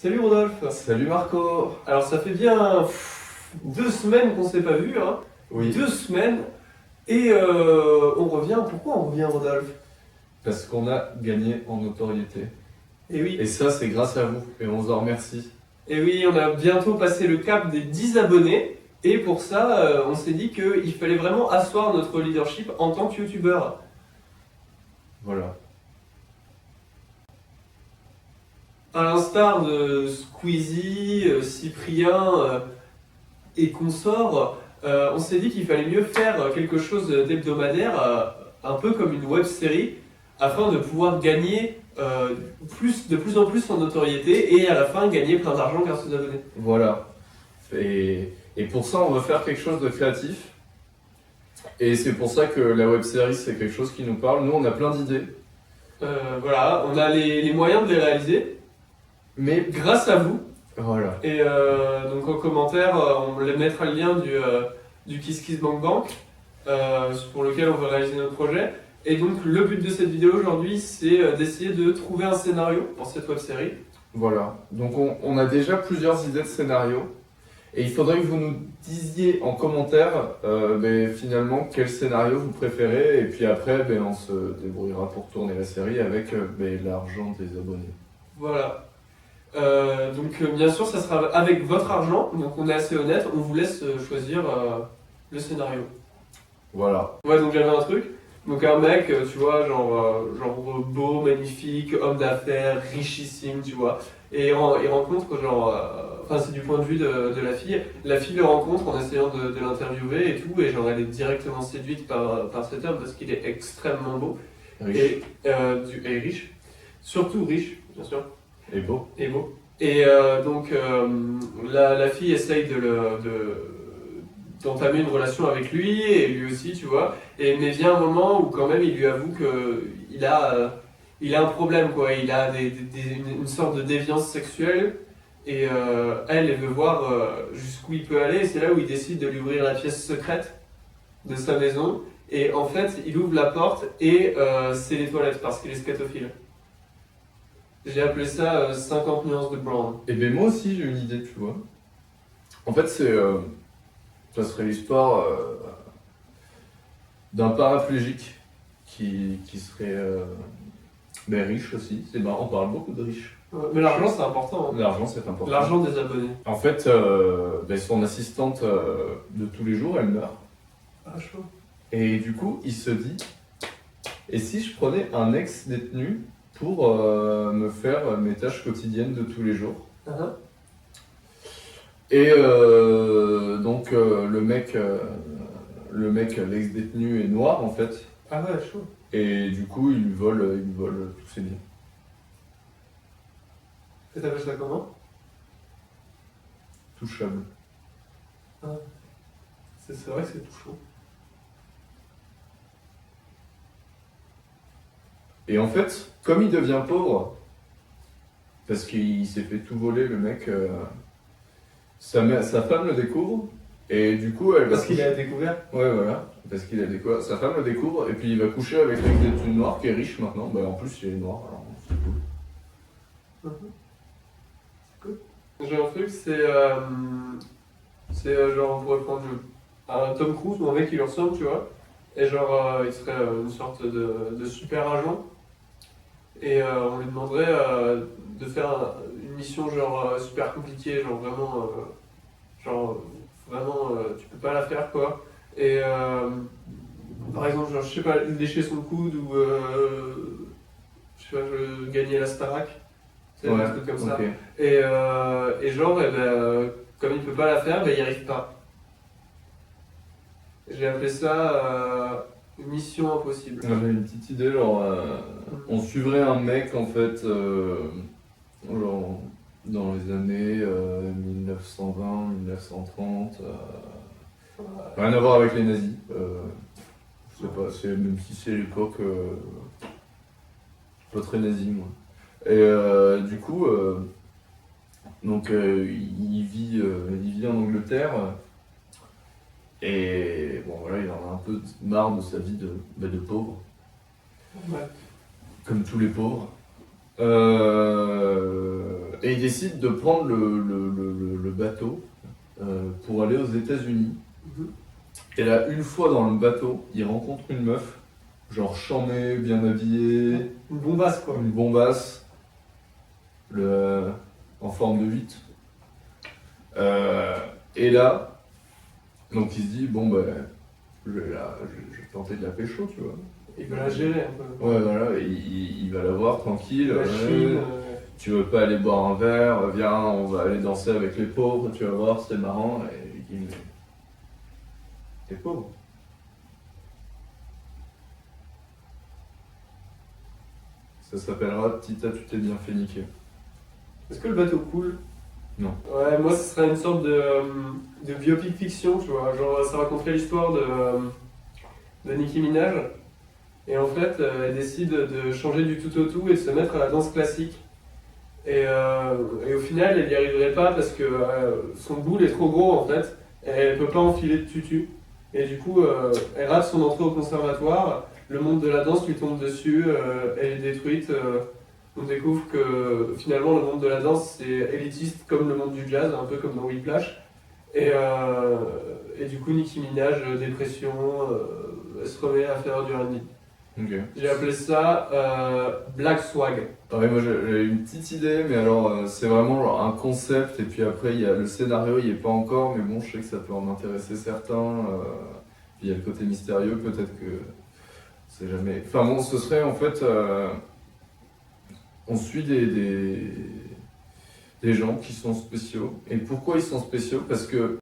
Salut Rodolphe. Salut Marco. Alors ça fait bien 2 semaines qu'on s'est pas vu, hein. Oui. 2 semaines. Et on revient. Pourquoi on revient, Rodolphe? Parce qu'on a gagné en notoriété. Et oui. Et ça, c'est grâce à vous. Et on vous en remercie. Et oui, on a bientôt passé le cap des 10 abonnés. Et pour ça, on s'est dit qu'il fallait vraiment asseoir notre leadership en tant que youtubeur. Voilà. À l'instar de Squeezie, Cyprien et consorts, on s'est dit qu'il fallait mieux faire quelque chose d'hebdomadaire, un peu comme une web série, afin de pouvoir gagner de plus en plus en notoriété et à la fin gagner plein d'argent grâce aux abonnés. Voilà. Et pour ça, on veut faire quelque chose de créatif. Et c'est pour ça que la web série, c'est quelque chose qui nous parle. Nous, on a plein d'idées. Voilà, on a les moyens de les réaliser, mais grâce à vous. Voilà. Et donc en commentaire, on mettra le lien du KissKissBankBank pour lequel on veut réaliser notre projet. Et donc le but de cette vidéo aujourd'hui, c'est d'essayer de trouver un scénario pour cette web série. Voilà. Donc on a déjà plusieurs idées de scénario. Et il faudrait que vous nous disiez en commentaire finalement quel scénario vous préférez. Et puis après, on se débrouillera pour tourner la série avec l'argent des abonnés. Voilà. Donc bien sûr, ça sera avec votre argent. Donc on est assez honnête, on vous laisse choisir le scénario. Voilà. Ouais, donc j'avais un truc. Donc un mec, tu vois, genre beau, magnifique, homme d'affaires, richissime, tu vois. Et il rencontre, enfin c'est du point de vue de la fille. La fille le rencontre en essayant de l'interviewer et tout. Et genre elle est directement séduite par cet homme parce qu'il est extrêmement beau. Riche. Et riche. Surtout riche, bien sûr. Et beau. Et beau. Et donc la fille essaye d'entamer une relation avec lui et lui aussi, tu vois. Mais vient un moment où quand même il lui avoue qu'il a un problème, quoi. Il a une sorte de déviance sexuelle et elle veut voir jusqu'où il peut aller. Et c'est là où il décide de lui ouvrir la pièce secrète de sa maison. Et en fait, il ouvre la porte et c'est les toilettes parce qu'il est scatophile. J'ai appelé ça 50 nuances de brown. Et moi aussi j'ai une idée, tu vois. En fait, ça serait l'histoire d'un paraplégique qui serait riche aussi. C'est marrant, on parle beaucoup de riches. Mais l'argent c'est important. Hein. L'argent c'est important. L'argent des abonnés. En fait, son assistante de tous les jours, elle meurt. Ah, chaud. Et du coup, il se dit, et si je prenais un ex-détenu pour me faire mes tâches quotidiennes de tous les jours. Uh-huh. Et donc le mec, l'ex-détenu est noir en fait. Ah ouais, chaud. Et du coup, il lui vole tous ses biens. Et t'appelles ça comment? Touchable. Ah. C'est vrai que c'est tout chaud. Et en fait, comme il devient pauvre, parce qu'il s'est fait tout voler, le mec, sa femme le découvre, et du coup, elle va Parce qu'il a découvert. Ouais, voilà, parce qu'il a découvert. Sa femme le découvre, et puis il va coucher avec l'ex-détenu noir qui est riche maintenant. En plus, il est noir, alors c'est cool. C'est cool. J'ai un truc, c'est genre, on pourrait prendre un Tom Cruise ou un mec qui lui ressemble, tu vois. Et genre, il serait une sorte de super agent. Et on lui demanderait de faire une mission genre super compliquée, genre vraiment tu peux pas la faire quoi. Et par exemple, genre, je sais pas, lécher son coude ou je sais pas, gagner la Starac, c'est un truc comme ça. Et genre, comme il peut pas la faire, il y arrive pas. J'ai appelé ça mission impossible. J'avais une petite idée, genre, on suivrait un mec en fait, genre, dans les années 1920, 1930, rien à voir avec les nazis. Je sais pas, même si c'est l'époque, pas très nazi moi. Et du coup, donc il vit en Angleterre. Et bon voilà, il en a un peu marre de sa vie de pauvre. Ouais. Comme tous les pauvres. et il décide de prendre le bateau pour aller aux États-Unis. Mhm. Et là, une fois dans le bateau, il rencontre une meuf, genre chamée, bien habillée, Une bombasse, quoi. une bombasse, en forme de 8. Et là, donc il se dit, bon ben, je vais tenter de la pécho, tu vois. Il veut la gérer un peu. Ouais, voilà, il va la voir tranquille. La ouais, Chine, tu veux pas aller boire un verre, viens, on va aller danser avec les pauvres, tu vas voir, c'est marrant. Et il dit, mais t'es pauvre. Ça s'appellera Tita, tu t'es bien fait niquer. Est-ce que le bateau coule? Non. Ouais, moi ce serait une sorte de biopic fiction, tu vois. Genre, ça raconterait l'histoire de Nicki Minaj. Et en fait, elle décide de changer du tout au tout et de se mettre à la danse classique. Et au final, elle n'y arriverait pas parce que son boule est trop gros en fait. Et elle peut pas enfiler de tutu. Et du coup, elle rate son entrée au conservatoire. Le monde de la danse lui tombe dessus. Elle est détruite. On découvre que finalement, le monde de la danse c'est élitiste comme le monde du jazz, un peu comme dans Whiplash. Et du coup, Nicki Minaj, dépression, elle se remet à faire du R&B. Ok. J'ai appelé ça Black Swag. Ah ouais, moi j'ai une petite idée, mais alors c'est vraiment genre un concept, et puis après il y a le scénario, il n'y est pas encore, mais bon, je sais que ça peut en intéresser certains. Puis il y a le côté mystérieux, peut-être que c'est jamais. Enfin bon, ce serait en fait. On suit des gens qui sont spéciaux. Et pourquoi ils sont spéciaux? Parce que